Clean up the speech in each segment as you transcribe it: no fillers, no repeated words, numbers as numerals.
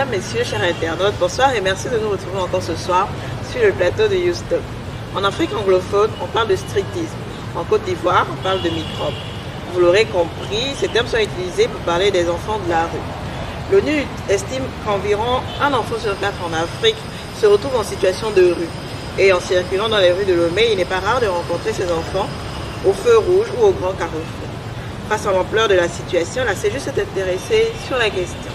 Mesdames, Messieurs, chers internautes, bonsoir et merci de nous retrouver encore ce soir sur le plateau de YouStop. En Afrique anglophone, on parle de strictisme. En Côte d'Ivoire, on parle de microbes. Vous l'aurez compris, ces termes sont utilisés pour parler des enfants de la rue. L'ONU estime qu'environ un enfant sur 4 en Afrique se retrouve en situation de rue. Et en circulant dans les rues de Lomé, il n'est pas rare de rencontrer ces enfants au feu rouge ou au grand carrefour. Face à l'ampleur de la situation, la CEJU s'est intéressée sur la question.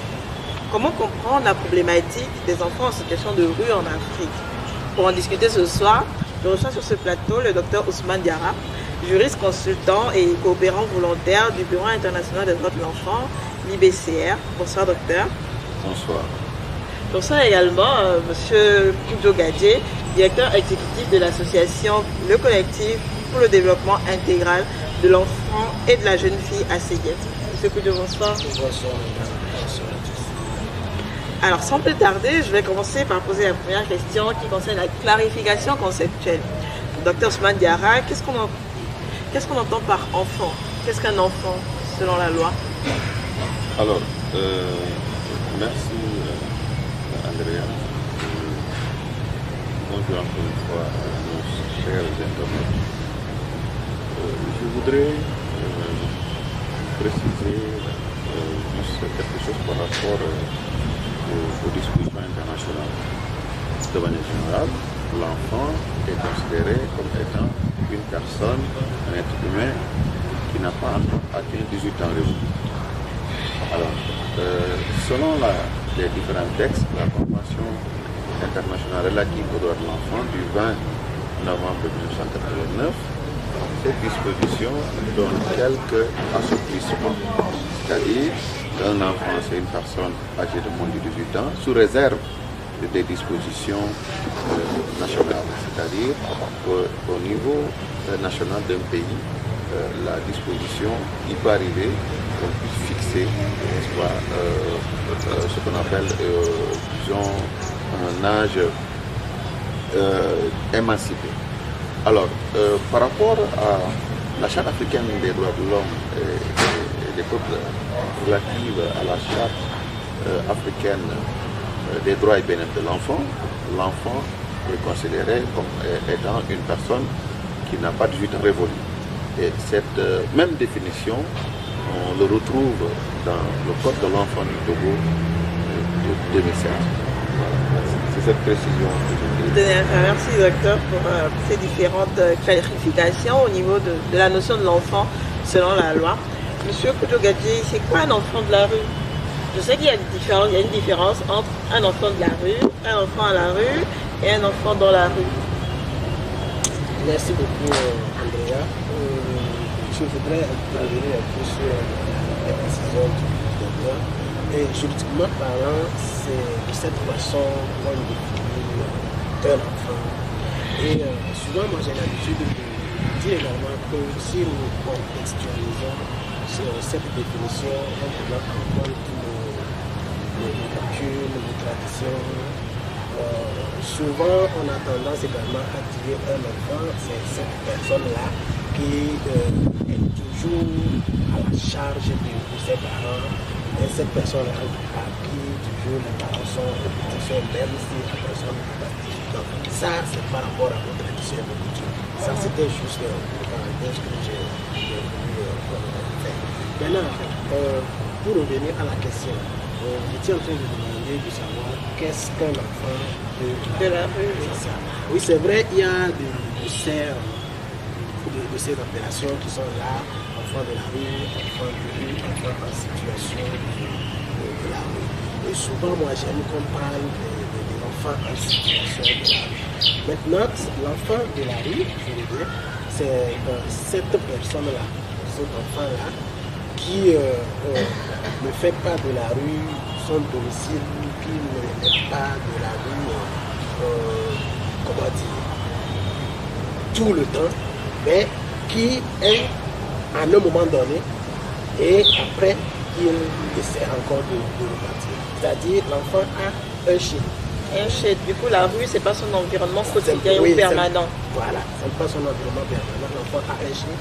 Comment comprendre la problématique des enfants en situation de rue en Afrique? Pour en discuter ce soir, je reçois sur ce plateau le docteur Ousmane Diarra, juriste consultant et coopérant volontaire du Bureau international des droits de l'enfant, l'IBCR. Bonsoir docteur. Bonsoir. Je reçois également M. Koudjo Gadje, directeur exécutif de l'association Le Collectif pour le développement intégral de l'enfant et de la jeune fille à Séguet. M. Koudjo, bonsoir. Bonsoir. Alors, sans plus tarder, je vais commencer par poser la première question qui concerne la clarification conceptuelle. Docteur Ousmane Diarra, qu'est-ce qu'on entend par enfant? Qu'est-ce qu'un enfant, selon la loi? Alors, merci Andrea. Bonjour encore une fois à nos chers internautes. Je voudrais préciser juste quelque chose par rapport aux dispositions internationales. De manière générale, l'enfant est considéré comme étant une personne, un être humain qui n'a pas encore atteint 18 ans révolus. Alors, selon les différents textes, la Convention internationale relative aux droits de l'enfant du 20 novembre 1989, cette disposition donne quelques assouplissements, c'est-à-dire qu'un enfant, c'est une personne âgée de moins de 18 ans, sous réserve des dispositions nationales, c'est-à-dire qu'au niveau national d'un pays, la disposition, il peut arriver qu'on puisse fixer ce qu'on appelle disons, un âge émancipé. Alors, par rapport à la Charte africaine des droits de l'homme et des peuples relative à la Charte africaine des droits et bénéfices de l'enfant, l'enfant est considéré comme étant une personne qui n'a pas 18 ans révolus. Et cette même définition, on le retrouve dans le Code de l'enfant du Togo de 2016. C'est cette précision que je voulais. Merci docteur pour ces différentes clarifications au niveau de la notion de l'enfant selon la loi. Monsieur Koudjo Gadje, c'est quoi un enfant de la rue? Je sais qu'il y a une différence entre un enfant de la rue, un enfant à la rue et un enfant dans la rue. Merci beaucoup, Andrea. Je voudrais revenir un peu sur les précisions du docteur. Et juridiquement parlant, c'est de cette façon qu'on définit un enfant. Et souvent, moi j'ai l'habitude de dire également que si nous contextualisons cette définition, on peut comprendre tous les coutumes, les traditions. Souvent, on a tendance également à dire un enfant, c'est cette personne-là qui est toujours à la charge de ses parents. Et cette personne-là à qui toujours les parents sont obligations, même si la personne n'a pas 18 ans. Ça, c'est par rapport à notre tradition et nos coutumes. Ça, c'était juste une parenthèse que j'ai voulu faire. Maintenant, pour revenir à la question, j'étais en train de demander de savoir qu'est-ce qu'un enfant de la rue. Oui, c'est vrai, il y a de ces opérations qui sont là, enfants de la rue, enfants de rue, enfants en situation de la rue. Et souvent, moi, j'aime qu'on parle de l'enfant en situation de la rue. Maintenant, l'enfant de la rue, je veux dire, c'est cette personne-là, cet enfant-là, qui ne fait pas de la rue son domicile, qui ne met pas de la rue, comment dire, tout le temps, mais qui est à un moment donné, et après, il essaie encore de repartir. C'est-à-dire, l'enfant a un chien. Un chien, du coup, la rue, c'est pas son environnement quotidien ou permanent. Voilà, ce n'est pas son environnement permanent. L'enfant a un chien.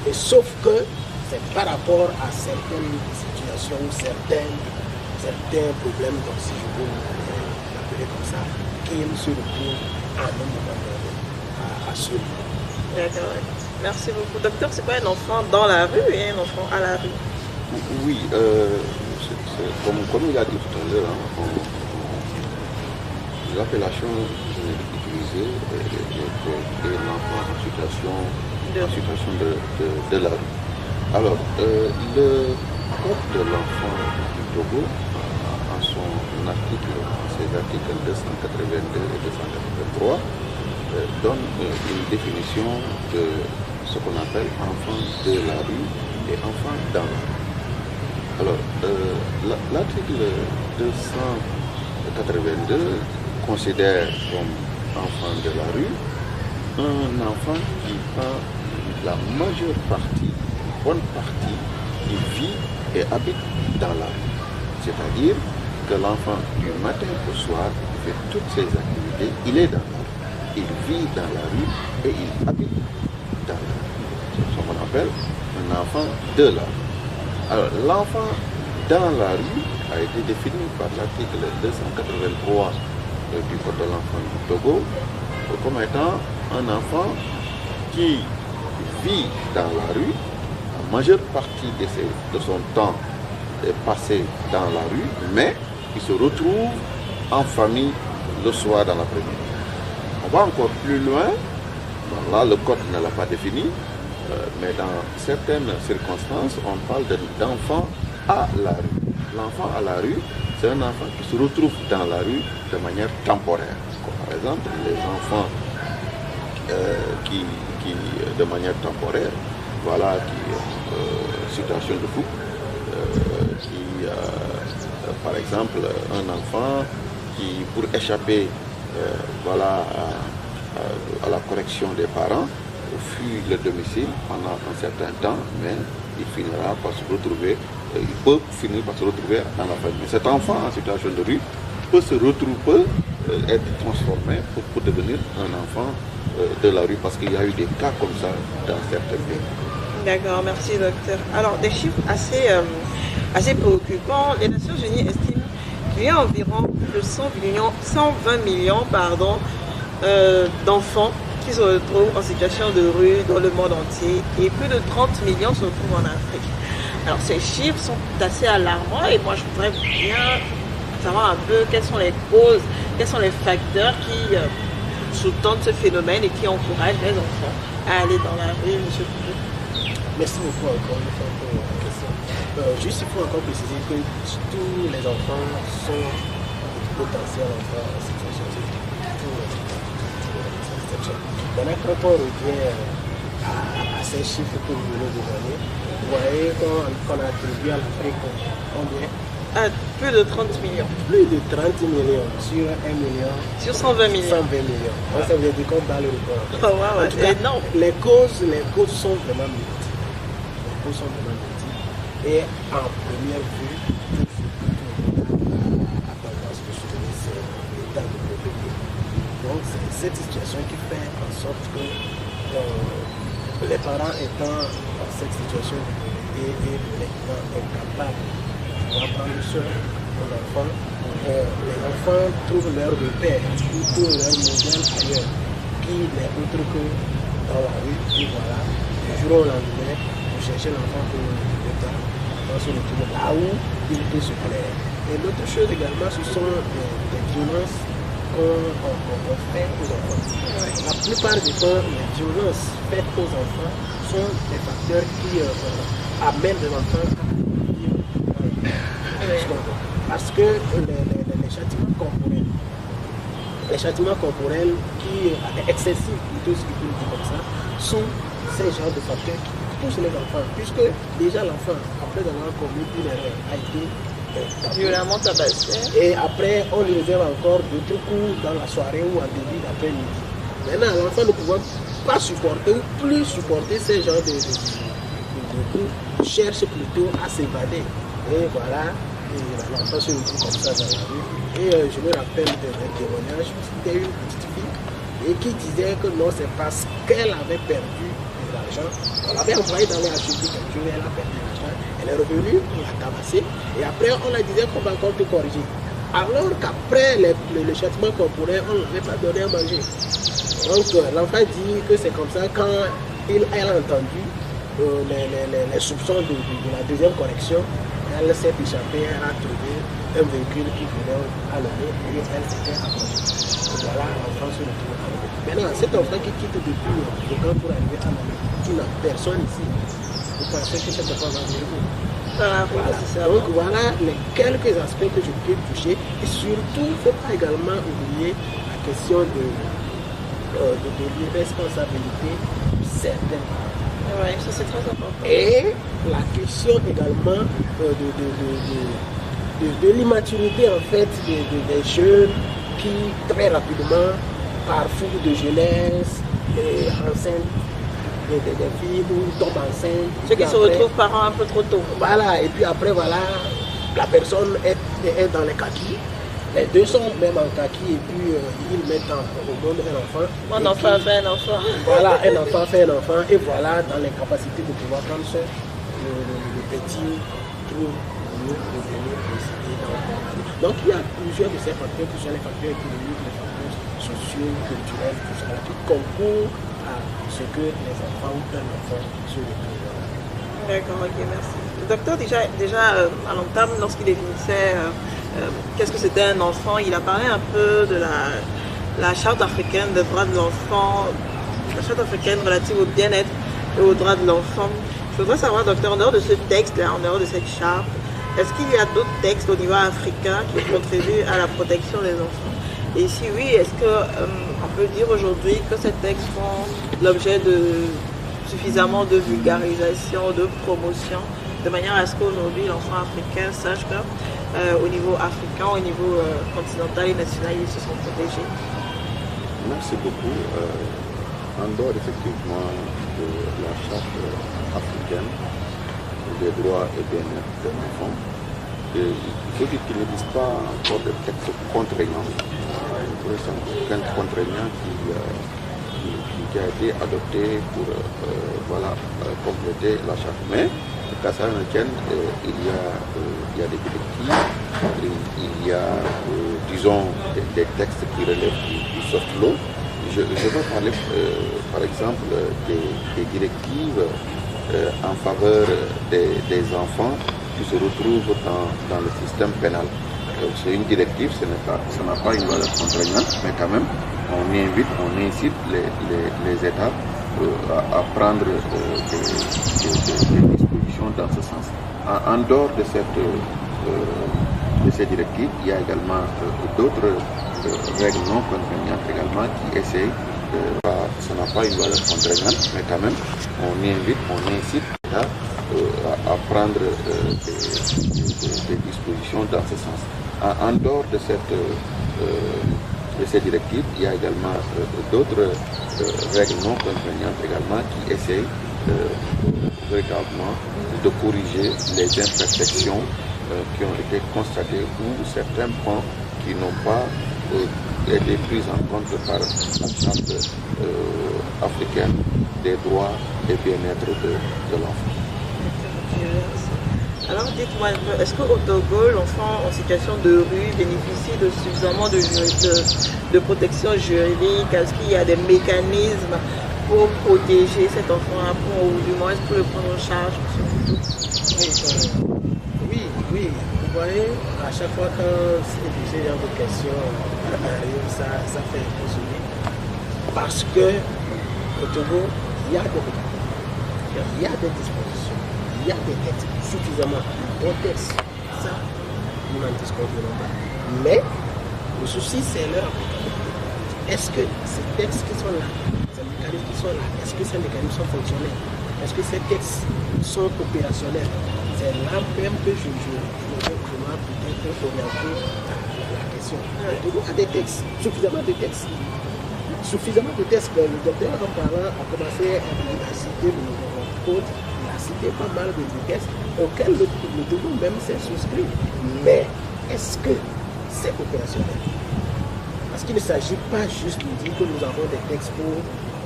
Et sauf que c'est par rapport à certaines situations ou certaines certains problèmes, donc si je peux l'appeler comme ça, qu'il se retrouve à un moment donné à survivre. D'accord. Merci beaucoup. Docteur, c'est quoi un enfant dans la rue et un enfant à la rue? Oui, comme il a dit tout à l'heure, l'appellation utilisée est l'enfant en situation de la rue. Alors, le Code de l'enfant du Togo, en ses articles 282 et 283, donne une définition de ce qu'on appelle enfant de la rue et enfant dans la rue. Alors, l'article 282 considère comme enfant de la rue un enfant qui prend la majeure partie, une bonne partie, qui vit et habite dans la rue. C'est-à-dire que l'enfant, du matin au soir, fait toutes ses activités, il est dans la rue, il vit dans la rue et il habite dans la rue. C'est ce qu'on appelle un enfant de la rue. Alors, l'enfant dans la rue a été défini par l'article 283 du Code de l'enfant du Togo comme étant un enfant qui vit dans la rue, la majeure partie de son temps est passé dans la rue, mais il se retrouve en famille le soir dans l'après-midi. On va encore plus loin, bon, là le code ne l'a pas défini, mais dans certaines circonstances, on parle d'enfant à la rue. L'enfant à la rue, c'est un enfant qui se retrouve dans la rue de manière temporaire. Comme par exemple, les enfants qui de manière temporaire, voilà, situation de fou, par exemple, un enfant qui, pour échapper voilà, à la correction des parents, fuit le domicile pendant un certain temps, mais il finira par se retrouver, il peut finir par se retrouver dans la famille. Cet enfant en situation de rue peut être transformé pour devenir un enfant de la rue, parce qu'il y a eu des cas comme ça dans certains pays. D'accord, merci docteur. Alors, des chiffres assez préoccupants. Les Nations Unies estiment qu'il y a environ plus de 120 millions d'enfants qui se retrouvent en situation de rue dans le monde entier et plus de 30 millions se retrouvent en Afrique. Alors, ces chiffres sont assez alarmants et moi, je voudrais bien savoir un peu quelles sont les causes, quels sont les facteurs qui sous-tendent ce phénomène et qui encouragent les enfants à aller dans la rue, monsieur Poupou. Merci beaucoup encore une fois pour la question. Juste, il faut encore préciser que tous les enfants sont potentiels enfants en situation de exception. Maintenant, quand on revient à ces chiffres que vous venez de donner, vous voyez qu'on a attribué à l'Afrique combien? Plus de 30 millions. Plus de 30 millions sur 1 million. Sur 120 millions. 120 millions. Donc ça veut dire qu'on bat le record. Oh, wow, en tout cas, énorme. Les causes sont vraiment multiples. Les causes sont vraiment multiples. Et en première vue, la tendance de soutenir, c'est l'état de pauvreté. Donc c'est cette situation qui fait en sorte que les parents étant dans cette situation de pauvreté et maintenant incapables de prendre soin aux enfants, les enfants trouvent leur repère, ils trouvent leur modèle ailleurs, qui n'est autre que dans la rue. Et voilà, du jour au lendemain, vous cherchez l'enfant pour le temps, on se retrouve là où il peut se plaire. Et l'autre chose également, ce sont des violences qu'on fait aux enfants. La plupart du temps, les violences faites aux enfants sont des facteurs qui amènent les enfants à vivre. Parce que les châtiments corporels qui excessifs, plutôt ce qu'on dit comme ça, sont ces genres de facteurs qui poussent les enfants. Puisque déjà l'enfant, après avoir commis une erreur, a été violemment tabassé. Et après, on lui réserve encore d'autres coups dans la soirée ou en début d'après-midi. Maintenant, l'enfant ne pouvant pas supporter ou plus supporter ces genres de coups, cherche plutôt à s'évader. Et voilà, l'enfant se retrouve comme ça dans la rue. Et je me rappelle d'un témoignage, c'était une petite fille et qui disait que non, c'est parce qu'elle avait perdu de l'argent. On l'avait envoyée dans les acheter quelque chose, elle a perdu l'argent. Elle est revenue, on l'a tabassée. Et après, on leur disait qu'on va encore te corriger. Alors qu'après le châtiment corporel, on ne l'avait pas donné à manger. Donc l'enfant dit que c'est comme ça quand elle a entendu les soupçons de la deuxième correction. Elle s'est échappée, elle a trouvé un véhicule qui venait à l'année et elle s'était approchée. Voilà, l'enfant se retrouve à l'année. Maintenant, cet enfant qui quitte depuis le camp pour arriver à l'année, qui n'a personne ici, vous pensez que cet enfant va venir où? Voilà. Donc voilà les quelques aspects que je peux toucher. Et surtout, il ne faut pas également oublier la question de l'irresponsabilité de certains parents. Oui, ça c'est très important. Et la question également de l'immaturité en fait des jeunes qui très rapidement, par fougue de jeunesse, enceintes des filles ou tombent enceintes. Ceux qui se retrouvent parents un peu trop tôt. Voilà, et puis après voilà, la personne est dans les kakis. Les deux sont même en kaki et puis ils mettent au monde un enfant. Un enfant fait un enfant. Voilà, un enfant fait un enfant et voilà dans les capacités de pouvoir prendre soin. Le petit trouve mieux de venir décider dans le monde. Donc il y a plusieurs de ces facteurs qui sont les facteurs économiques, les facteurs sociaux, culturels, tout ça, qui concourent à ce que les enfants ou un enfant se retrouvent. D'accord, ok, merci. Le docteur, déjà à l'entame, lorsqu'il définissait qu'est-ce que c'était un enfant, il a parlé un peu de la charte africaine des droits de l'enfant, la charte africaine relative au bien-être et aux droits de l'enfant. Je voudrais savoir, docteur, en dehors de ce texte-là, en dehors de cette charte, est-ce qu'il y a d'autres textes au niveau africain qui contribuent à la protection des enfants? Et si oui, est-ce qu'on peut dire aujourd'hui que ces textes font l'objet de suffisamment de vulgarisation, de promotion, de manière à ce qu'aujourd'hui l'enfant africain sache qu'au niveau africain, au niveau continental et national, ils se sont protégés? Merci beaucoup. En dehors effectivement de la charte africaine des droits et bien-être de l'enfant, il faut dire qu'il n'existe pas encore de texte contraignant. Aucun contraignant qui a été adopté pour compléter la charte. Mais, qu'à ça ne tienne, il y a des directives, il y a, disons, des textes qui relèvent du soft law. Je veux parler, par exemple, des directives en faveur des enfants qui se retrouvent dans le système pénal. C'est une directive, ça n'a pas une valeur contraignante, mais quand même, on incite les États à prendre des dispositions dans ce sens. En dehors de ces directives, il y a également d'autres règles non contraignantes également qui essayent, ça n'a pas une valeur contraignante, mais quand même, on incite l'État à prendre des dispositions dans ce sens. En dehors de ces directives, il y a également d'autres règles non contraignantes également qui essayent véritablement de corriger les imperfections qui ont été constatées ou certains points qui n'ont pas été pris en compte par la charte africaine des droits et bien-être de l'enfant. Alors dites-moi un peu, est-ce qu'au Togo, l'enfant en situation de rue bénéficie de suffisamment de protection juridique? Est-ce qu'il y a des mécanismes pour protéger cet enfant, ou du moins pour le prendre en charge? Oui, vous voyez, à chaque fois que ce genre de questions arrive, ça fait un peu sourire. Parce que au Togo, il y a des mécanismes, il y a des dispositions. Il y a des textes suffisamment bons textes, ça, nous n'en disconvenons pas. Mais le souci, c'est leur applicabilité. Est-ce que ces textes qui sont là, ces mécanismes qui sont là, est-ce que ces mécanismes sont fonctionnels? Est-ce que ces textes sont opérationnels? C'est là même que je dois peut-être orienter la question. Il y a des textes, suffisamment de textes. Suffisamment de textes. Le docteur en parlant a commencé à citer le code. C'était pas mal de textes auxquels le Togo même s'est souscrit. Mais est-ce que c'est opérationnel? Parce qu'il ne s'agit pas juste de dire que nous avons des textes pour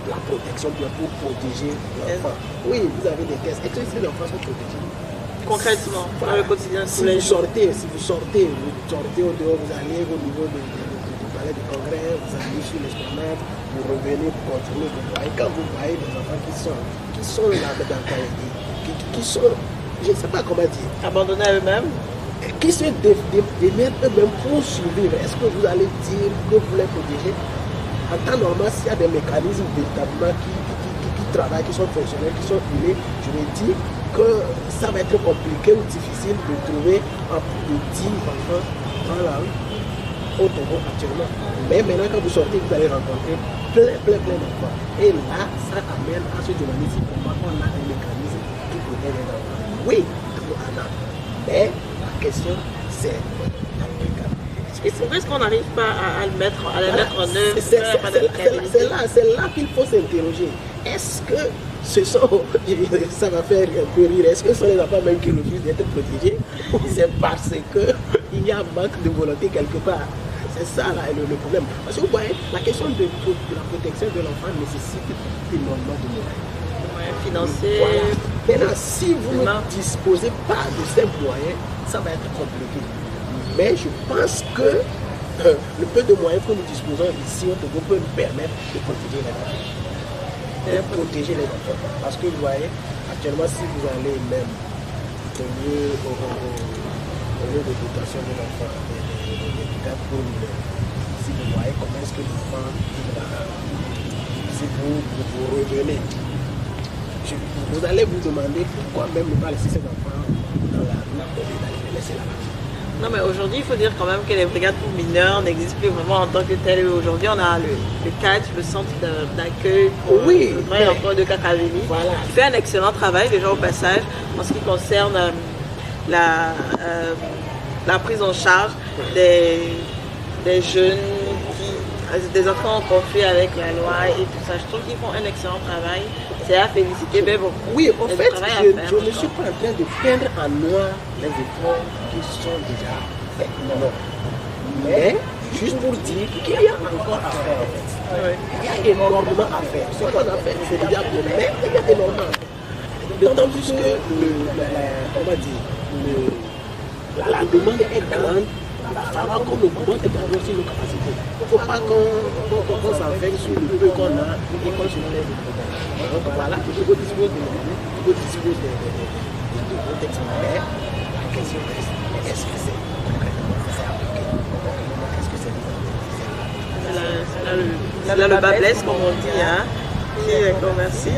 la protection, pour protéger l'enfant. Oui, vous avez des textes. Est-ce que les enfants sont protégés? concrètement, dans le quotidien tous Si les vous jours. sortez au dehors, vous allez au niveau du palais du congrès, vous allez sur l'esplanade, vous revenez pour continuer, vous voyez, quand vous voyez des enfants qui sont là dans Kaïdi, qui sont, je ne sais pas comment dire, Abandonnés à eux-mêmes. qui se démerdent eux-mêmes pour survivre, est-ce que vous allez dire que vous les protégez? En temps normal, s'il y a des mécanismes véritablement qui travaillent, qui sont fonctionnels, qui sont innés, je me dis que ça va être compliqué ou difficile de trouver un plus de 10 enfants dans la rue au Togo actuellement. Mais maintenant, quand vous sortez, vous allez rencontrer plein d'enfants. Et là, ça amène à se demander si comment on a un mécanisme qui protège les enfants. Oui, on en a. Mais la question, c'est Et pourquoi est-ce qu'on n'arrive pas à les mettre en œuvre? C'est là qu'il faut s'interroger. Est-ce que ce sont, ça va faire un peu rire, est-ce que ce sont les enfants même qui refusent d'être protégés ou c'est parce qu'il y a un manque de volonté quelque part? C'est ça là, le problème. Parce que vous voyez, la question de la protection de l'enfant nécessite énormément de moyens. Financiers. Voilà. Maintenant, si vous ne disposez pas de ces moyens, ça va être compliqué. Mais je pense que le peu de moyens que nous disposons ici au Togo peut nous permettre de protéger les enfants. Parce que vous voyez, actuellement, si vous allez même au lieu de dotation de l'enfant, des pour si vous voyez comment est-ce que l'enfant vit là, si vous revenez, vous allez vous demander pourquoi même ne pas laisser ces enfants dans la rue et les laisser là-bas. Non, mais aujourd'hui, il faut dire quand même que les brigades pour mineurs n'existent plus vraiment en tant que telles. Aujourd'hui, on a le CATCH, le centre d'accueil pour le vrai emploi de Kakaveli, voilà, qui fait un excellent travail déjà au passage en ce qui concerne la prise en charge des jeunes, des enfants en conflit avec la loi et tout ça. Je trouve qu'ils font un excellent travail. C'est à féliciter. Mais bon, oui, en fait, je ne suis pas en train de peindre en noir les efforts qui sont déjà faits. Non. Mais juste pour dire qu'il y a encore à faire en fait. oui. Il y a énormément à faire. Ce qu'on a fait, c'est déjà bien, mais il y a énormément à faire. D'autant plus que la demande est grande. Il va falloir qu'on augmente aussi nos capacités. Il ne faut pas qu'on s'enferme sur le peu qu'on a et qu'on se lève de problème. Donc voilà, il faut disposer de vos textes. Mais la question reste, est-ce que c'est concrètement appliqué? Est-ce que c'est C'est là le bas blesse, comme on dit. Hein. D'accord, merci.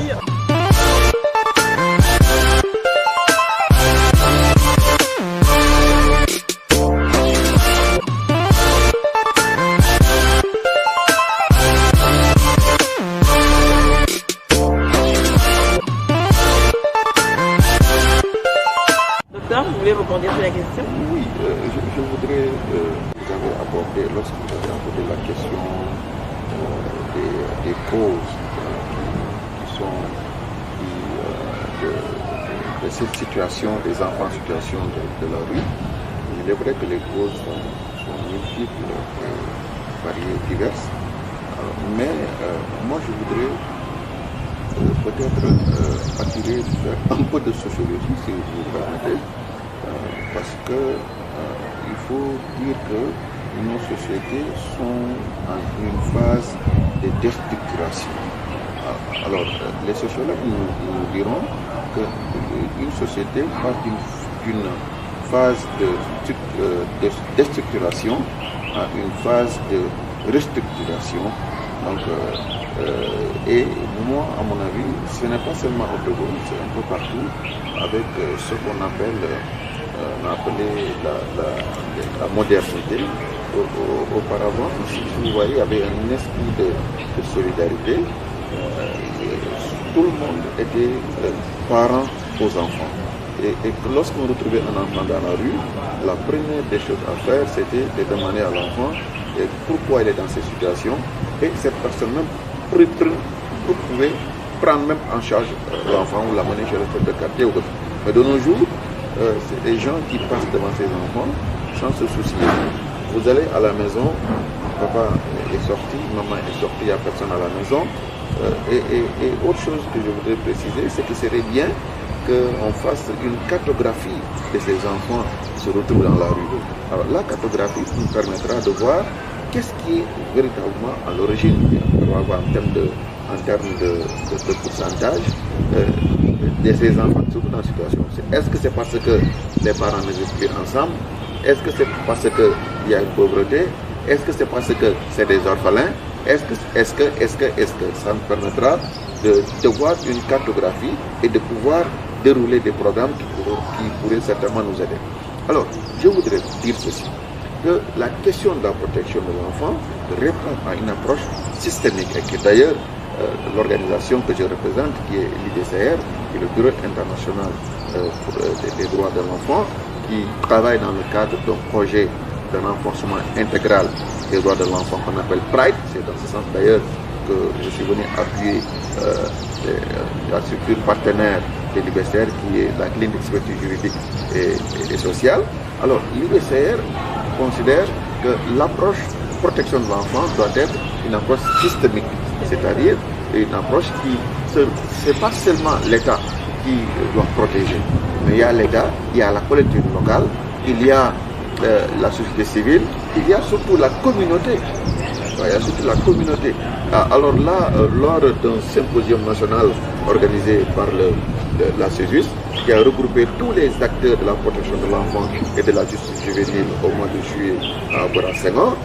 Vous voulez rebondir sur la question? Oui, je voudrais, vous avez abordé, lorsque vous avez abordé la question des causes qui sont de cette situation des enfants en situation de la rue. Il est vrai que les causes sont multiples, variées, diverses, mais moi je voudrais peut-être attirer un peu de sociologie, si vous me permettez, parce que il faut dire que nos sociétés sont en une phase de déstructuration. Alors, les sociologues nous diront qu'une société passe d'une phase de déstructuration à une phase de restructuration. Donc, et moi, à mon avis, ce n'est pas seulement au Togo, c'est un peu partout, avec ce qu'on appelle la modernité. Auparavant, vous voyez, il y avait un esprit de solidarité. Tout le monde était parent aux enfants. Et lorsqu'on retrouvait un enfant dans la rue, la première des choses à faire, c'était de demander à l'enfant pourquoi il est dans cette situation. Et cette personne-même pouvait prendre même en charge l'enfant ou l'amener chez le chef de quartier. Mais de nos jours, c'est des gens qui passent devant ces enfants sans se soucier. Vous allez à la maison, papa est sorti, maman est sortie, il n'y a personne à la maison. Et autre chose que je voudrais préciser, c'est que ce serait bien qu'on fasse une cartographie de ces enfants qui se retrouvent dans la rue. Alors la cartographie nous permettra de voir qu'est-ce qui est véritablement à l'origine, en termes de pourcentage de ces enfants, surtout dans la situation. Est-ce que c'est parce que les parents ne vivent plus ensemble? Est-ce que c'est parce qu'il y a une pauvreté? Est-ce que c'est parce que c'est des orphelins? Est-ce que ça nous permettra de voir une cartographie et de pouvoir dérouler des programmes qui pourraient certainement nous aider. Alors, je voudrais dire ceci, que la question de la protection de l'enfant répond à une approche systémique et que d'ailleurs l'organisation que je représente, qui est l'IDCR, qui est le Bureau international des droits de l'enfant, qui travaille dans le cadre d'un projet de renforcement intégral des droits de l'enfant qu'on appelle PRIDE. C'est dans ce sens d'ailleurs que je suis venu appuyer la structure partenaire de l'IBCR, qui est la clinique d'expertise juridique et sociale. Alors l'IBCR considère que l'approche protection de l'enfant doit être une approche systémique, c'est-à-dire une approche qui, c'est pas seulement l'État qui doit protéger, mais il y a l'État, il y a la collectivité locale, il y a la société civile, il y a surtout la communauté. Il y a surtout la communauté. Alors là, lors d'un symposium national organisé par la CEJUS, qui a regroupé tous les acteurs de la protection de l'enfant et de la justice juvénile au mois de juillet à Bora-Senghor,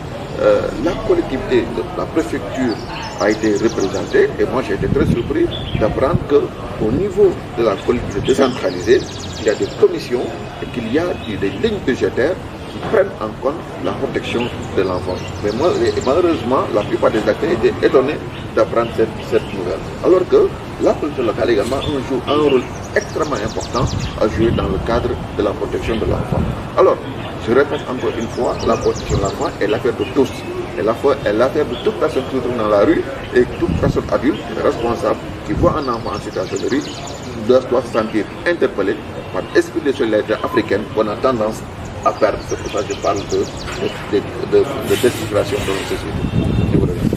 la collectivité, la préfecture a été représentée et moi j'ai été très surpris d'apprendre qu'au niveau de la collectivité décentralisée, il y a des commissions et qu'il y a des lignes budgétaires qui prennent en compte la protection de l'enfant. Mais moi, malheureusement, la plupart des acteurs étaient étonnés d'apprendre cette nouvelle. Alors que la politique locale également joue un rôle extrêmement important à jouer dans le cadre de la protection de l'enfant. Alors, je répète encore une fois, la protection de l'enfant est l'affaire de tous. Elle est l'affaire de toute personne qui se trouve dans la rue et toute personne adulte, responsable, qui voit un enfant en situation de rue, doit se sentir interpellé par l'esprit de solidarité africaine qu'on a tendance à perdre. C'est pour ça que je parle de déstructuration de notre société. Je vous remercie.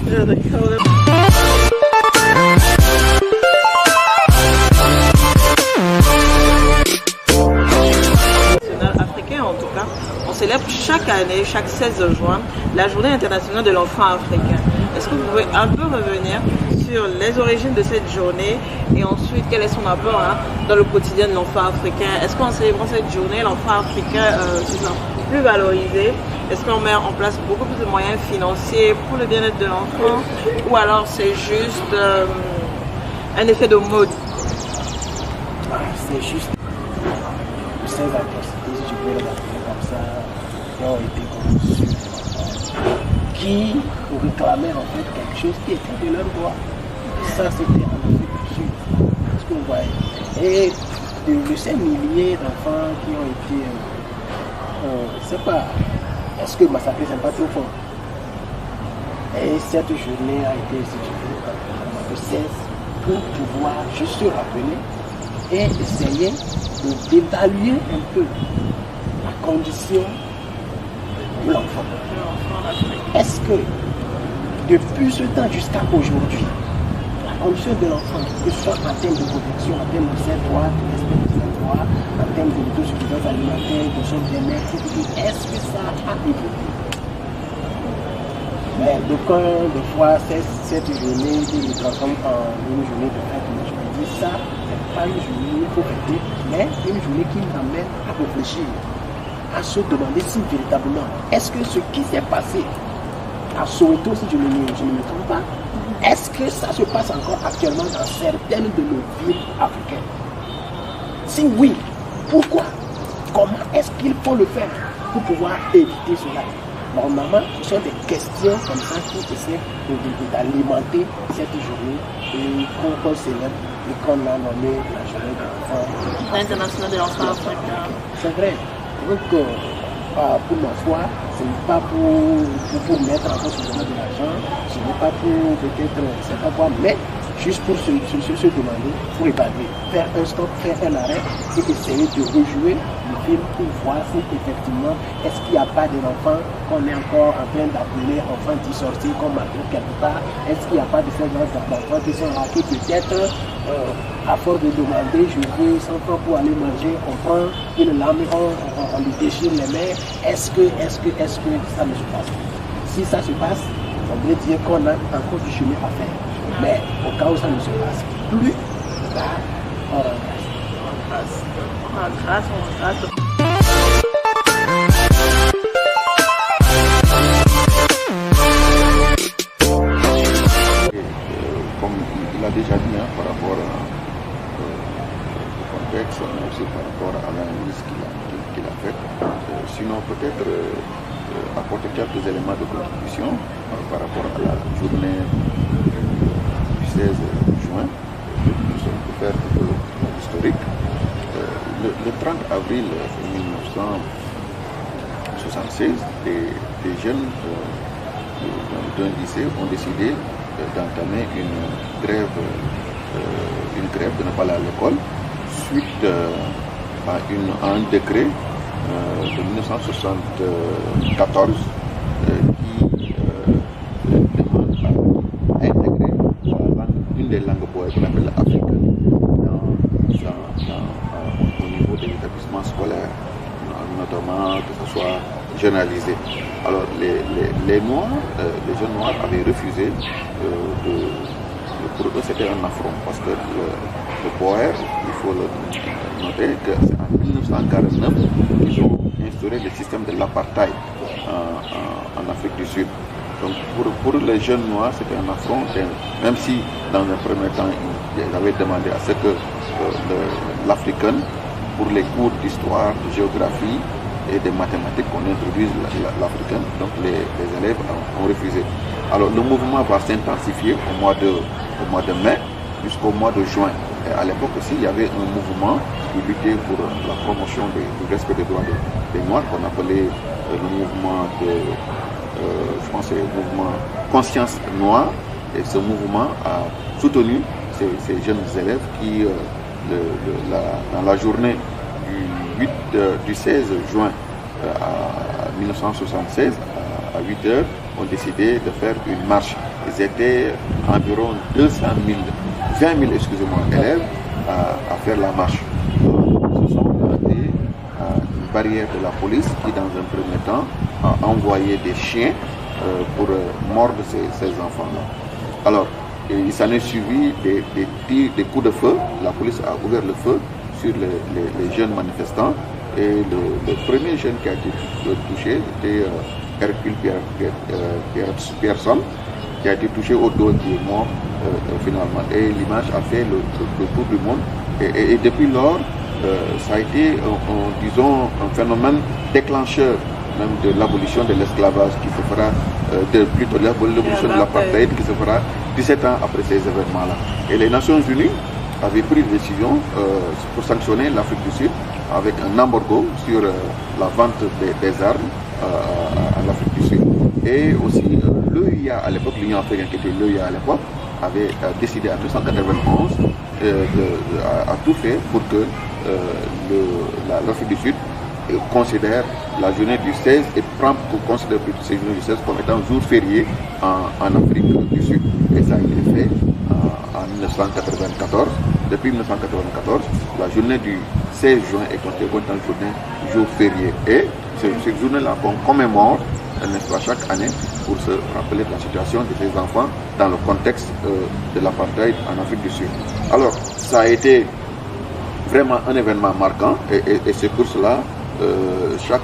Africain en tout cas, on célèbre chaque année, chaque 16 juin, la journée internationale de l'enfant africain. Est-ce que vous pouvez un peu revenir sur les origines de cette journée et ensuite quel est son apport dans le quotidien de l'enfant africain? Est-ce qu'en célébrant cette journée, l'enfant africain se sent plus valorisé? Est-ce qu'on met en place beaucoup plus de moyens financiers pour le bien-être de l'enfant? Ou alors c'est juste un effet de mode? C'est juste ces atrocités, si je peux les appeler comme ça, qui ont été conçues, qui réclamaient en fait quelque chose qui était de leur droit. Ça, c'était en Afrique du Sud. Est-ce que vous voyez? Et de ces milliers d'enfants qui ont été, je ne sais pas, est-ce que massacrer, c'est pas trop fort? Et cette journée a été instituée de cesse pour pouvoir juste se rappeler et essayer d'évaluer un peu la condition de l'enfant. Est-ce que depuis ce temps jusqu'à aujourd'hui, la condition de l'enfant, que ce soit en termes de protection, en termes de ses droits, de respect de ses droits, en termes d'autosuffisance alimentaire, de son bien-être, est-ce que ça a évolué? Mais des fois, cette journée, ils le transforment en une journée de fête. Je me dis ça, c'est pas une journée où il faut fêter, mais une journée qui m'amène à réfléchir, à se demander si véritablement, est-ce que ce qui s'est passé à Soweto, si je ne me trompe pas, est-ce que ça se passe encore actuellement dans certaines de nos villes africaines? Si oui, pourquoi? Comment est-ce qu'il faut le faire pour pouvoir éviter cela? Normalement, ce sont des questions comme ça qui essaient d'alimenter cette journée et qu'on célèbre et qu'on a nommé la journée de l'enfant International de l'enfant africain. C'est vrai. Donc, pour ma foi, ce n'est pas pour mettre en cause de l'argent, ce n'est pas pour peut-être, c'est pas quoi, mais juste pour se demander, pour évaluer, faire un stop, faire un arrêt et essayer de rejouer le film pour voir si effectivement, est-ce qu'il n'y a pas des enfants qu'on est encore en train d'appeler enfants dissortis comme Macron quelque part, est-ce qu'il n'y a pas de ces enfants qui sont là, qui peut-être à force de demander, je veux 100 francs pour aller manger, on prend une lame, on lui déchire les mains, est-ce que ça ne se passe pas? Si ça se passe, ça veut dire qu'on a encore du chemin à faire. Mais au cas où ça ne se passe plus, là, on remplace. On remplace. Comme il a déjà dit par rapport au contexte, mais aussi par rapport à l'analyse qu'il a faite, sinon peut-être apporter quelques éléments de contribution par rapport à la journée du 16 juin, pour faire un peu historique. Le 30 avril 1976, des jeunes d'un lycée ont décidé d'entamer une grève de ne pas aller à l'école suite à un décret de 1974 qui demande à intégrer une des langues bohèmes qu'on appelle africaine au niveau des établissements scolaires, notamment que ce soit généralisé. Alors les Noirs, les jeunes Noirs avaient refusé pour eux c'était un affront parce que le Boer, il faut le noter que c'est en 1949 qu'ils ont instauré le système de l'apartheid en Afrique du Sud. Donc pour les jeunes Noirs c'était un affront, même si dans un premier temps ils avaient demandé à ce que l'Africaine, pour les cours d'histoire, de géographie et de mathématiques qu'on introduise l'Africaine, donc les élèves ont refusé. Alors le mouvement va s'intensifier au mois de mai jusqu'au mois de juin. Et à l'époque aussi, il y avait un mouvement qui luttait pour la promotion du respect des droits des Noirs, qu'on appelait le mouvement je pense c'est le mouvement Conscience Noire. Et ce mouvement a soutenu ces jeunes élèves qui, dans la journée du 16 juin 1976, à 8 heures, ont décidé de faire une marche. Ils étaient environ 20 000 élèves à faire la marche. Ils se sont heurtés à une barrière de la police qui, dans un premier temps, a envoyé des chiens pour mordre ces enfants-là. Alors, il s'en est suivi des coups de feu. La police a ouvert le feu sur les jeunes manifestants. Et le premier jeune qui a été touché était Hercule Pierson, qui a été touché au dos et qui est mort finalement. Et l'image a fait le tour du monde. Et depuis lors, ça a été, disons, un phénomène déclencheur même de l'abolition de l'esclavage qui se fera, plutôt l'abolition de l'apartheid qui se fera 17 ans après ces événements-là. Et les Nations Unies avaient pris une décision pour sanctionner l'Afrique du Sud avec un embargo sur la vente des armes à l'Afrique du Sud. Et aussi l'EIA à l'époque, l'Union africaine qui était l'EIA à l'époque, avait décidé en 1991 à tout faire pour que l'Afrique du Sud considère la journée du 16 et considère plutôt cette journée du 16 comme étant un jour férié en Afrique du Sud. Et ça a été fait en 1994. Depuis 1994, la journée du 16 juin est considérée comme une jour férié. Et c'est cette journée-là qu'on commémore, n'est-ce pas, chaque année pour se rappeler de la situation de ces enfants dans le contexte de l'apartheid en Afrique du Sud. Alors, ça a été vraiment un événement marquant et c'est pour cela chaque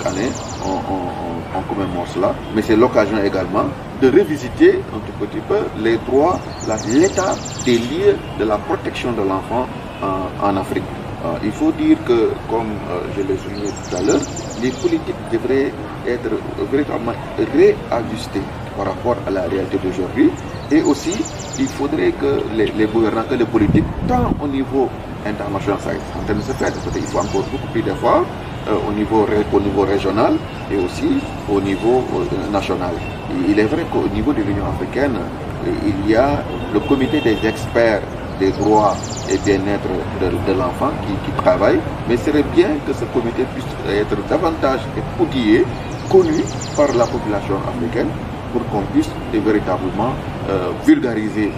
année on commémore cela, mais c'est l'occasion également de revisiter un tout petit peu les droits, l'état des lieux de la protection de l'enfant en Afrique. Il faut dire que, comme je l'ai souligné tout à l'heure, les politiques devraient être véritablement réajustées par rapport à la réalité d'aujourd'hui, et aussi il faudrait que les gouvernants, que les politiques, tant au niveau international, ça est en train de se faire, il faut encore beaucoup plus d'efforts au niveau régional et aussi au niveau national. Il est vrai qu'au niveau de l'Union africaine, il y a le comité des experts des droits et bien-être de l'enfant qui travaille, mais ce serait bien que ce comité puisse être davantage outillé, connu par la population africaine, pour qu'on puisse véritablement vulgariser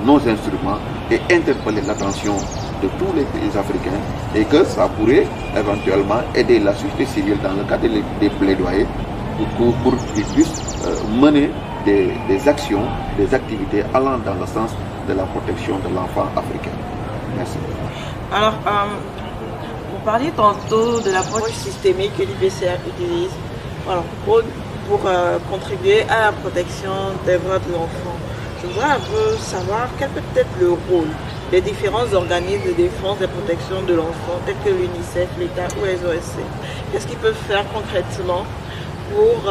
nos instruments et interpeller l'attention de tous les pays africains, et que ça pourrait éventuellement aider la société civile dans le cadre des plaidoyers pour qu'ils puissent mener des actions, des activités allant dans le sens de la protection de l'enfant africain. Merci. Alors, vous parliez tantôt de l'approche systémique que l'IBCR utilise pour contribuer à la protection des droits de l'enfant. Je voudrais un peu savoir quel peut être le rôle des différents organismes de défense et de protection de l'enfant, tels que l'UNICEF, l'État ou les OSC. Qu'est-ce qu'ils peuvent faire concrètement pour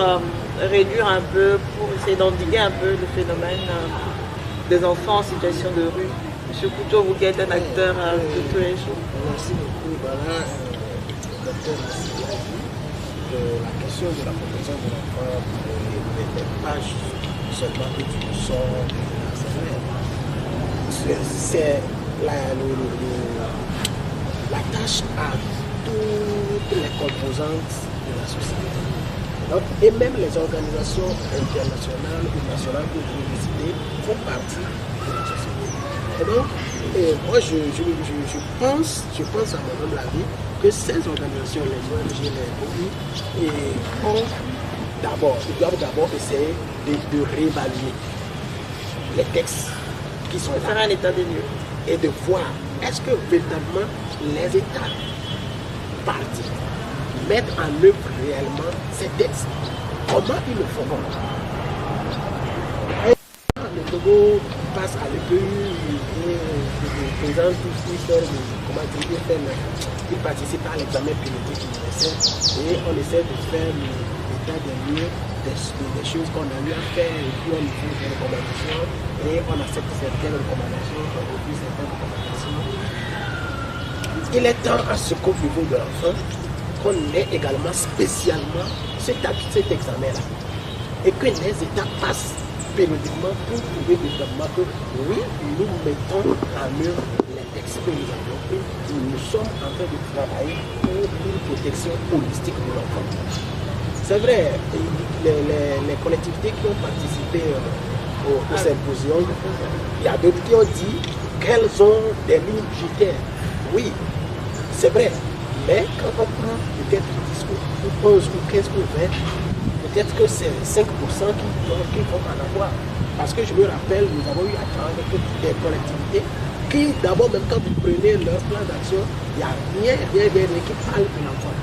réduire un peu, pour essayer d'endiguer un peu le phénomène des enfants en situation de rue? Monsieur Couteau, vous qui êtes un acteur de tous les jours. Merci beaucoup. Voilà, docteur la question de la protection de l'enfant n'est pas seulement que tu sors de la c'est la tâche à toutes les composantes de la société. Donc, et même les organisations internationales ou nationales que vous visitez font partie de la société. Et donc, moi je pense à mon humble avis que ces organisations, les ONG, les ONU, ils doivent d'abord essayer de réévaluer les textes qui sont là. Faire un état des lieux. Et de voir, est-ce que véritablement les États partis mettent en œuvre réellement ces textes? Comment ils le feront? Le Togo passe à l'EPU, il présente tout ce qu'il fait, il participe à l'examen pédagogique universel et on essaie de faire l'état des lieux des choses qu'on a eu à faire et puis on fait des recommandations et on accepte certaines recommandations, on refuse certaines recommandations. Il est temps à ce qu'au niveau de l'enfant, qu'on ait également spécialement cet examen-là et que les États passent périodiquement pour prouver véritablement que oui, nous mettons en œuvre les textes que nous avons pris, nous sommes en train de travailler pour une protection holistique de l'enfant. C'est vrai, les collectivités qui ont participé au symposium, il y a d'autres qui ont dit qu'elles ont des lignes budgétaires. Oui, c'est vrai, mais quand on prend peut-être 10 ou 11 ou 15 ou 20, peut-être que c'est 5% qui vont en avoir. Parce que je me rappelle, nous avons eu à travailler avec des collectivités qui, d'abord, même quand vous prenez leur plan d'action, il n'y a rien qui parle de l'enfant.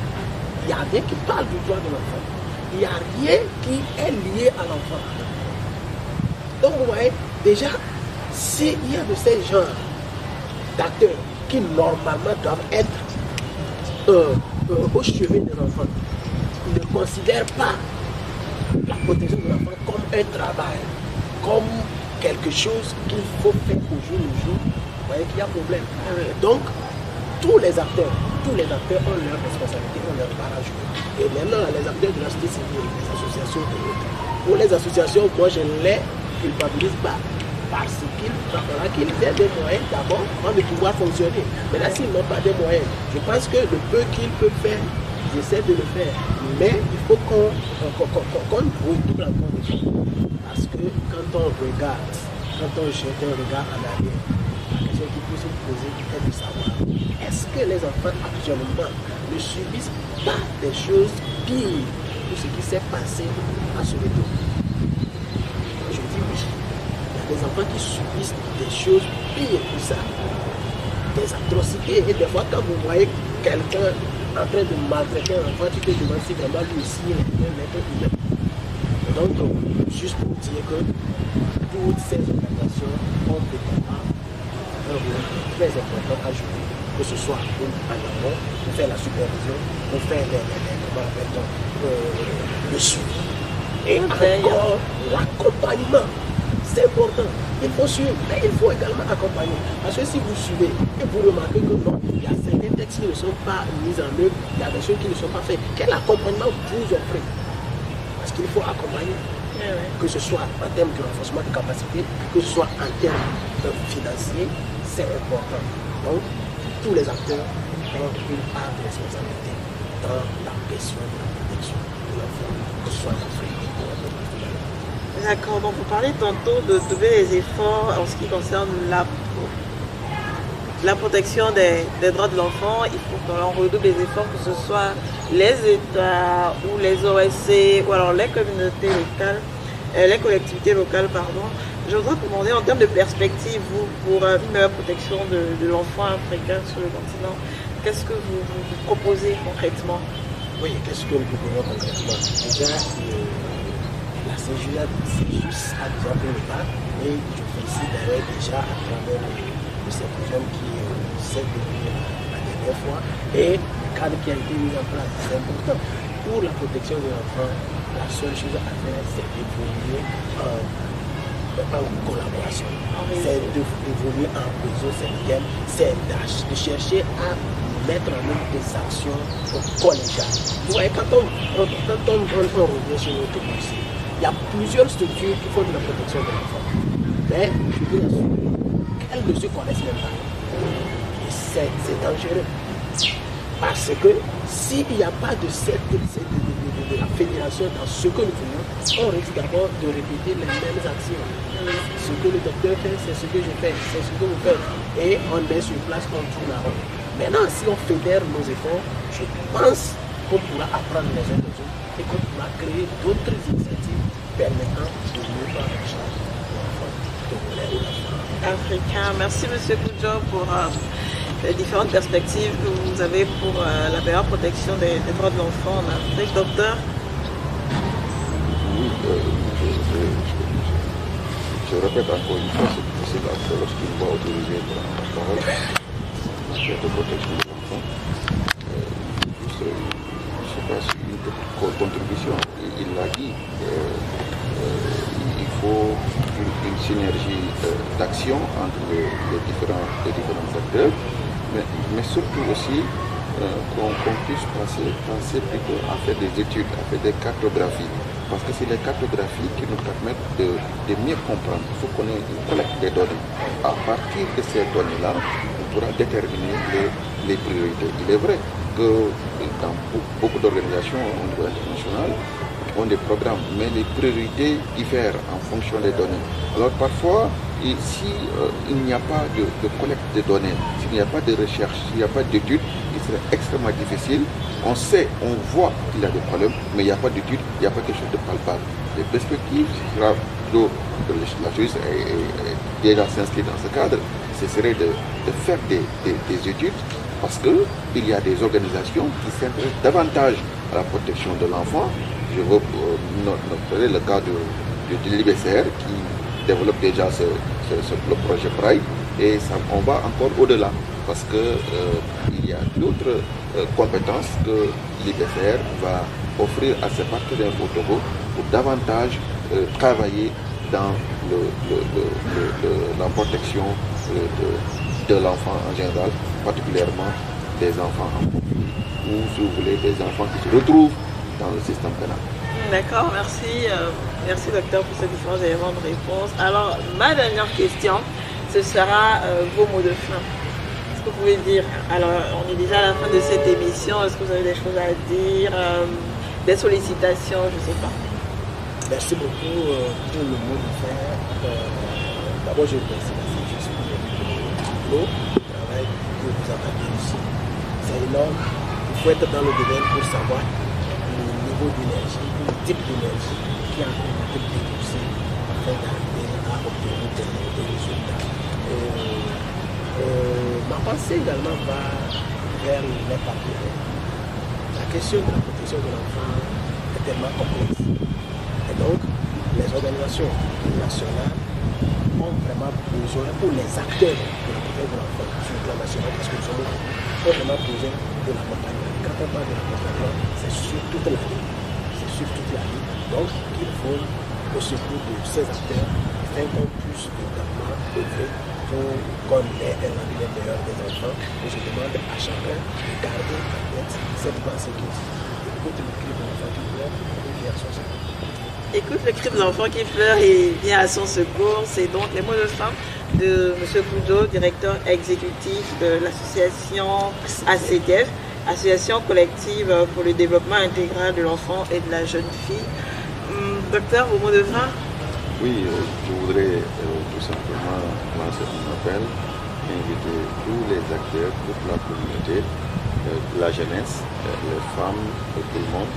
Il n'y a rien qui parle du droit de l'enfant. Il n'y a rien qui est lié à l'enfant. Donc, vous voyez, déjà, s'il y a de ces genres d'acteurs qui, normalement, doivent être au chevet des enfants, ne considèrent pas la protection de l'enfant comme un travail, comme quelque chose qu'il faut faire au jour le jour, vous voyez qu'il y a problème. Donc, tous les acteurs ont leur responsabilité, ont leur part à jouer. Et maintenant, les acteurs de la société civile, les associations et autres. Pour les associations, moi je ne les culpabilise pas. Parce qu'il faudra qu'ils aient des moyens d'abord avant de pouvoir fonctionner. Maintenant, s'ils n'ont pas des moyens, je pense que le peu qu'ils peuvent faire, ils essaient de le faire. Mais il faut qu'on redouble encore de choses. Parce que quand on regarde, quand on jette un regard en arrière, la question qu'il faut se poser est de savoir, est-ce que les enfants actuellement ne subissent pas des choses pires que ce qui s'est passé à Soweto? Je dis oui. Il y a des enfants qui subissent des choses pires que ça. Des atrocités. Et des fois, quand vous voyez quelqu'un en train de maltraiter un enfant, tu te demandes si vraiment lui aussi il est un être humain. Donc, juste pour dire que toutes ces organisations ont vraiment un rôle très important à jouer, que ce soit en amont, pour faire la supervision, pour faire le suivi, et encore l'accompagnement. C'est important. Il faut suivre, mais il faut également accompagner. Parce que si vous suivez et vous remarquez que non, il y a certains textes qui ne sont pas mis en œuvre, il y a des choses qui ne sont pas faites, quel accompagnement vous offrez? Parce qu'il faut accompagner. que ce soit en termes de renforcement de capacité, que ce soit en termes financiers, c'est important. Donc, tous les acteurs ont une part de responsabilité dans la question de la protection de l'enfant, que ce soit en Afrique ou en Afrique. D'accord, donc vous parlez tantôt de doubler les efforts en ce qui concerne la protection des droits de l'enfant. Il faut qu'on redouble les efforts, que ce soit les États ou les OSC ou alors les communautés locales, les collectivités locales, pardon. Je voudrais vous demander en termes de perspective, vous, pour une meilleure protection de l'enfant africain sur le continent, qu'est-ce que vous proposez concrètement? Oui, qu'est-ce que nous proposons concrètement? Déjà, la CJA a déjà pris le pas et je félicite d'ailleurs déjà à travers le symposium qui s'est déroulé la dernière fois et le cadre qui a été mis en place. C'est important. Pour la protection de l'enfant, la seule chose à faire, c'est d'évoluer en collaboration. C'est d'évoluer en réseau syndical, c'est de chercher à mettre en œuvre des actions collégiales. Vous voyez, quand on revient sur notre dossier, il y a plusieurs structures qui font de la protection de l'enfant. Mais je veux assurer qu'elles ne se connaissent même pas. Et c'est dangereux. Parce que s'il n'y a pas de la fédération dans ce que nous faisons, on risque d'abord de répéter les mêmes actions. Ce que le docteur fait, c'est ce que je fais, c'est ce que vous faites. Et on met sur place, on tourne la rond. Maintenant, si on fédère nos efforts, je pense qu'on pourra apprendre les uns des autres et qu'on pourra créer d'autres initiatives permettant de mieux prendre en charge l'enfant africain. Merci M. Koudjo pour les différentes perspectives que vous avez pour la meilleure protection des droits de l'enfant en Afrique. Docteur? Oui, je répète encore une fois, c'est possible lorsqu'il va autoriser la parole en matière de protection de l'enfant. Juste, je ne sais pas si une petite contribution, il l'a dit, il faut une synergie d'action entre les différents acteurs, mais surtout aussi qu'on puisse penser plutôt à faire des études, à faire des cartographies. Parce que c'est les cartographies qui nous permettent de mieux comprendre. Il faut qu'on ait une collecte des données. À partir de ces données-là, on pourra déterminer les priorités. Il est vrai que dans beaucoup d'organisations au niveau international, ont des programmes, mais les priorités diffèrent en fonction des données. Alors parfois, si il n'y a pas de collecte de données, s'il n'y a pas de recherche, s'il n'y a pas d'études, il serait extrêmement difficile. On sait, on voit qu'il y a des problèmes, mais il n'y a pas d'études, il n'y a pas quelque chose de palpable. Les perspectives, la chose est déjà s'inscrit dans ce cadre, ce serait de faire des études, parce qu'il y a des organisations qui s'intéressent davantage à la protection de l'enfant. Je veux noter le cas de l'IBCR qui développe déjà le projet Pride et on va encore au-delà parce qu'il y a d'autres compétences que l'IBCR va offrir à ses partenaires au Togo pour davantage travailler dans la protection de l'enfant en général, particulièrement des enfants en conflit ou, si vous voulez, des enfants qui se retrouvent dans le système pénal. D'accord, merci. Merci docteur pour ces différents éléments de réponse. Alors, ma dernière question, ce sera vos mots de fin. Est-ce que vous pouvez dire, alors on est déjà à la fin de cette émission, est-ce que vous avez des choses à dire, des sollicitations, je ne sais pas. Merci beaucoup pour le mot de fin. D'abord, je vous remercie juste pour le travail que vous avez réussi. C'est énorme. Il faut être dans le domaine pour savoir d'énergie, le type d'énergie qui a été dépensé afin d'arriver à obtenir des résultats. Ma pensée également va vers les partenaires. La question de la protection de l'enfant est tellement complexe. Et donc, les organisations nationales ont vraiment besoin, pour les acteurs de la protection de l'enfant sur le plan national, parce que nous sommes ont vraiment besoin de l'accompagnement. Quand on parle de l'accompagnement, c'est sur toute la ligne. C'est sur toute la ligne. Donc, il faut le secours de ces acteurs afin qu'on puisse notamment œuvrer pour qu'on ait un avenir meilleur des enfants. Et je demande à chacun de garder en tête cette pensée qui dit écoute le cri de l'enfant du cœur, une garçon. écoute le cri de l'enfant qui pleure et vient à son secours. C'est donc les mots de fin de M. Boudot, directeur exécutif de l'association ACDF, Association collective pour le développement intégral de l'enfant et de la jeune fille. Docteur, vos mots de fin? Oui, je voudrais tout simplement lancer un appel, inviter tous les acteurs, toute la communauté, la jeunesse, les femmes, tout le monde,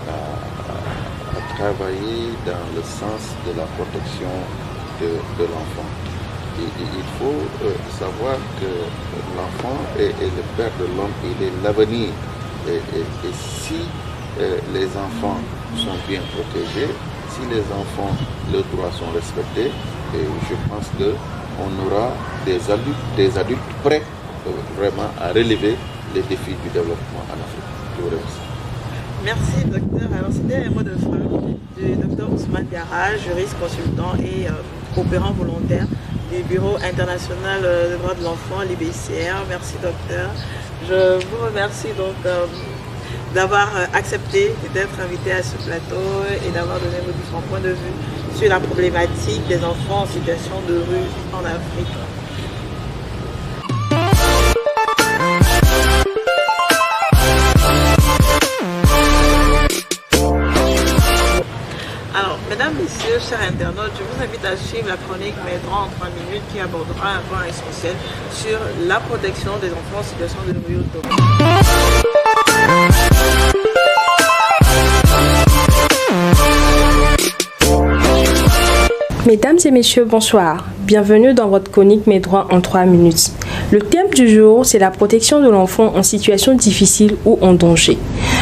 à travailler dans le sens de la protection de l'enfant. Il faut savoir que l'enfant est le père de l'homme, il est l'avenir. Et si les enfants sont bien protégés, si les enfants, leurs droits sont respectés, je pense qu'on aura des adultes prêts vraiment à relever les défis du développement en Afrique. Je vous remercie. Merci docteur. Alors c'était un mot de fin du docteur Ousmane Diarra, juriste consultant et coopérant volontaire du Bureau international des droits de l'enfant, l'IBCR. Merci docteur. Je vous remercie donc d'avoir accepté d'être invité à ce plateau et d'avoir donné vos différents points de vue sur la problématique des enfants en situation de rue en Afrique. Alors, mesdames, messieurs, chers internautes, je vous invite à suivre la chronique Mes droits en 3 minutes qui abordera un point essentiel sur la protection des enfants en situation de rue au Togo. Mesdames et messieurs, bonsoir. Bienvenue dans votre chronique Mes droits en 3 minutes. Le thème du jour, c'est la protection de l'enfant en situation difficile ou en danger.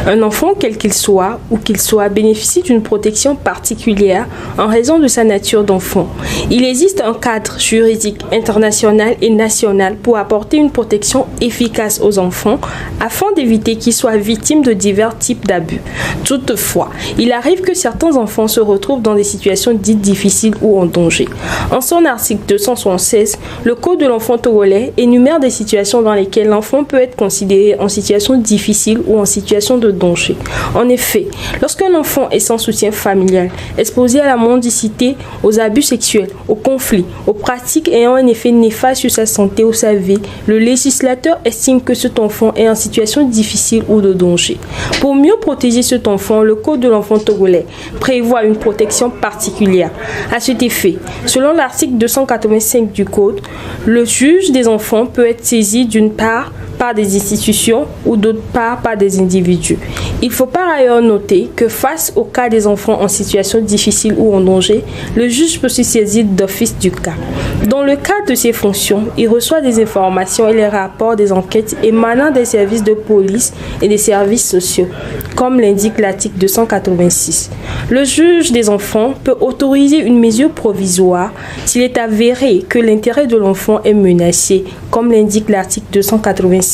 Un enfant, quel qu'il soit, où qu'il soit, bénéficie d'une protection particulière en raison de sa nature d'enfant. Il existe un cadre juridique international et national pour apporter une protection efficace aux enfants afin d'éviter qu'ils soient victimes de divers types d'abus. Toutefois, il arrive que certains enfants se retrouvent dans des situations dites difficiles ou en danger. En son article 276, le Code de l'enfant togolais énumère des situations dans lesquelles l'enfant peut être considéré en situation difficile ou en situation de danger. En effet, lorsqu'un enfant est sans soutien familial, exposé à la mendicité, aux abus sexuels, aux conflits, aux pratiques ayant un effet néfaste sur sa santé ou sa vie, le législateur estime que cet enfant est en situation difficile ou de danger. Pour mieux protéger cet enfant, le Code de l'enfant togolais prévoit une protection particulière. À cet effet, selon l'article 285 du Code, le juge des enfants peut être saisi d'une part par des institutions ou d'autre part par des individus. Il faut par ailleurs noter que face au cas des enfants en situation difficile ou en danger, le juge peut se saisir d'office du cas. Dans le cadre de ses fonctions, il reçoit des informations et les rapports des enquêtes émanant des services de police et des services sociaux, comme l'indique l'article 286. Le juge des enfants peut autoriser une mesure provisoire s'il est avéré que l'intérêt de l'enfant est menacé, comme l'indique l'article 287.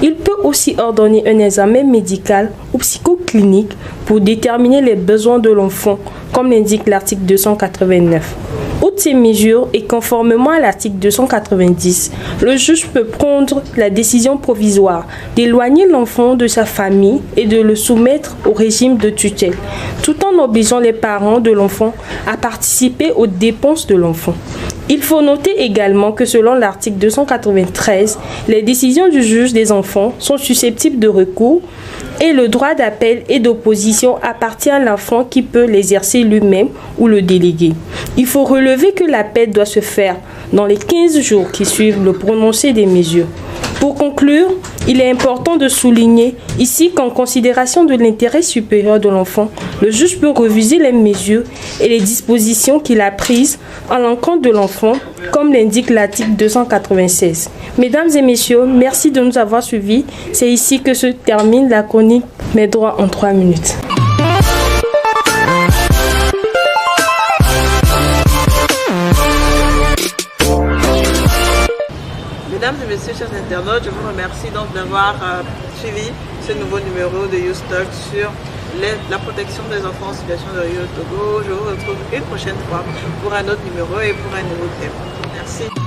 Il peut aussi ordonner un examen médical ou psychoclinique pour déterminer les besoins de l'enfant, comme l'indique l'article 289. Outre ces mesures et conformément à l'article 290, le juge peut prendre la décision provisoire d'éloigner l'enfant de sa famille et de le soumettre au régime de tutelle, tout en obligeant les parents de l'enfant à participer aux dépenses de l'enfant. Il faut noter également que selon l'article 293, les décisions du juge des enfants sont susceptibles de recours et le droit d'appel et d'opposition appartient à l'enfant qui peut l'exercer lui-même ou le déléguer. Il faut relever que l'appel doit se faire dans les 15 jours qui suivent le prononcé des mesures. Pour conclure, il est important de souligner ici qu'en considération de l'intérêt supérieur de l'enfant, le juge peut reviser les mesures et les dispositions qu'il a prises à l'encontre de l'enfant, comme l'indique l'article 296. Mesdames et messieurs, merci de nous avoir suivis. C'est ici que se termine la chronique Mes droits en 3 minutes. Mesdames et messieurs, chers internautes, je vous remercie donc d'avoir suivi ce nouveau numéro de YouStalk sur la protection des enfants en situation de rue au Togo. Je vous retrouve une prochaine fois pour un autre numéro et pour un nouveau thème. Merci.